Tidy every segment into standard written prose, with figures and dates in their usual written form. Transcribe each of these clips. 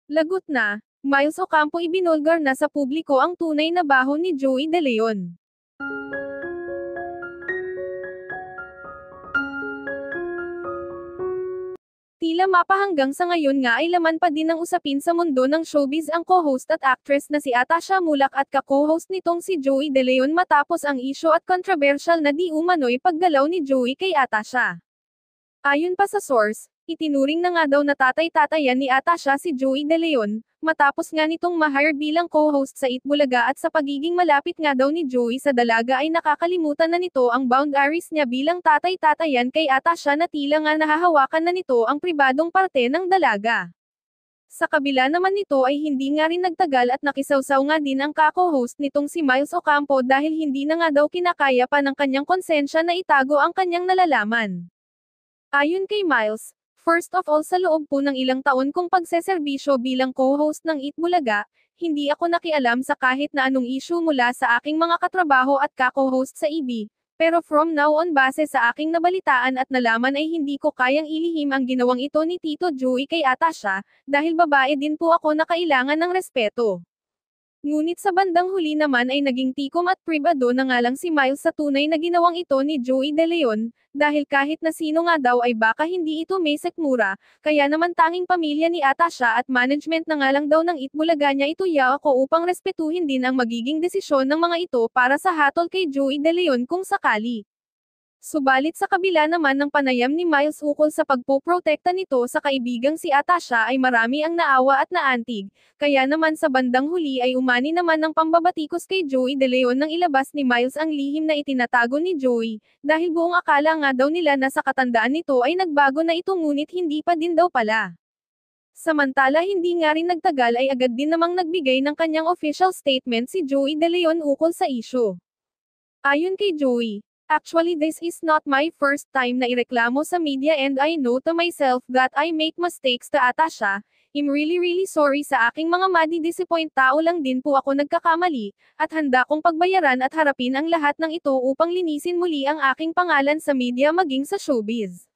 Lagot na, Miles Ocampo ibinulgar na sa publiko ang tunay na baho ni Joey De Leon. Tila mapa hanggang sa ngayon nga ay laman pa din ng usapin sa mundo ng showbiz ang co-host at actress na si Atasha Mulak at ka-co-host nitong si Joey De Leon matapos ang isyu at controversial na di umano'y paggalaw ni Joey kay Atasha. Ayon pa sa source, itinuring na nga daw na tatay-tatayan ni Atasha si Joey De Leon, matapos nga nitong ma-hire bilang co-host sa Itbulaga at sa pagiging malapit nga daw ni Joey sa dalaga ay nakakalimutan na nito ang boundaries niya bilang tatay-tatayan kay Atasha na tila nga nahahawakan na nito ang pribadong parte ng dalaga. Sa kabila naman nito ay hindi nga rin nagtagal at nakisawsaw nga din ang ka-co-host nitong si Miles Ocampo dahil hindi na nga daw kinakaya pa ng kanyang konsensya na itago ang kanyang nalalaman. Ayon kay Miles, first of all sa loob po ng ilang taon kong pagseserbisyo bilang co-host ng Itbulaga, hindi ako nakialam sa kahit na anong issue mula sa aking mga katrabaho at ka-co-host sa EB, pero from now on base sa aking nabalitaan at nalaman ay hindi ko kayang ilihim ang ginawang ito ni Tito Joey kay Atasha, dahil babae din po ako na kailangan ng respeto. Ngunit sa bandang huli naman ay naging tikom at pribado na nga lang si Miles sa tunay na ginawang ito ni Joey De Leon, dahil kahit na sino nga daw ay baka hindi ito may sekmura, kaya naman tanging pamilya ni Atasha at management na nga lang daw ng Itbulaga niya ito ako upang respetuhin din ang magiging desisyon ng mga ito para sa hatol kay Joey De Leon kung sakali. Subalit sa kabila naman ng panayam ni Miles ukol sa pagpoprotekta nito sa kaibigang si Atasha ay marami ang naawa at naantig, kaya naman sa bandang huli ay umani naman ng pambabatikos kay Joey De Leon nang ilabas ni Miles ang lihim na itinatago ni Joey, dahil buong akala nga daw nila na sa katandaan nito ay nagbago na ito ngunit hindi pa din daw pala. Samantala hindi nga rin nagtagal ay agad din namang nagbigay ng kanyang official statement si Joey De Leon ukol sa issue. Ayon kay Joey, "Actually this is not my first time na ireklamo sa media and I know to myself that I make mistakes to Atasha. I'm really sorry sa aking mga madi-disappoint tao lang din po ako nagkakamali, at handa kong pagbayaran at harapin ang lahat ng ito upang linisin muli ang aking pangalan sa media maging sa showbiz."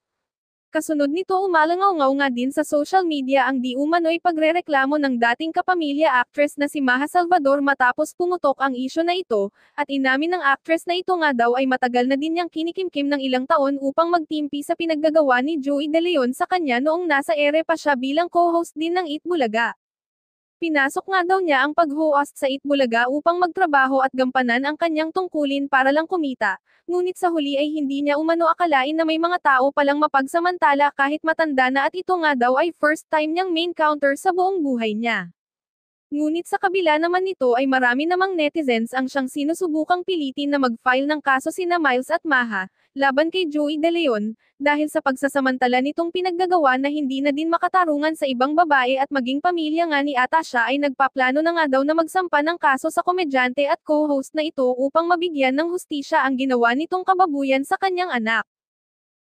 Kasunod nito umalangaw-ngaw nga din sa social media ang di umano'y pagrereklamo ng dating kapamilya actress na si Maha Salvador matapos pumutok ang isyu na ito, at inamin ng actress na ito nga daw ay matagal na din niyang kinikimkim ng ilang taon upang magtimpi sa pinaggagawa ni Joey De Leon sa kanya noong nasa ere pa siya bilang co-host din ng Itbulaga. Pinasok nga daw niya ang pag-host sa Itbulaga upang magtrabaho at gampanan ang kanyang tungkulin para lang kumita, ngunit sa huli ay hindi niya umano akalain na may mga tao palang mapagsamantala kahit matanda na at ito nga daw ay first time niyang main counter sa buong buhay niya. Ngunit sa kabila naman nito ay marami namang netizens ang siyang sinusubukang pilitin na mag-file ng kaso sina Miles at Maha, laban kay Joey De Leon, dahil sa pagsasamantala nitong pinaggagawa na hindi na din makatarungan sa ibang babae at maging pamilya nga ni Atasha ay nagpaplano na nga daw na magsampa ng kaso sa komedyante at co-host na ito upang mabigyan ng hustisya ang ginawa nitong kababuyan sa kanyang anak.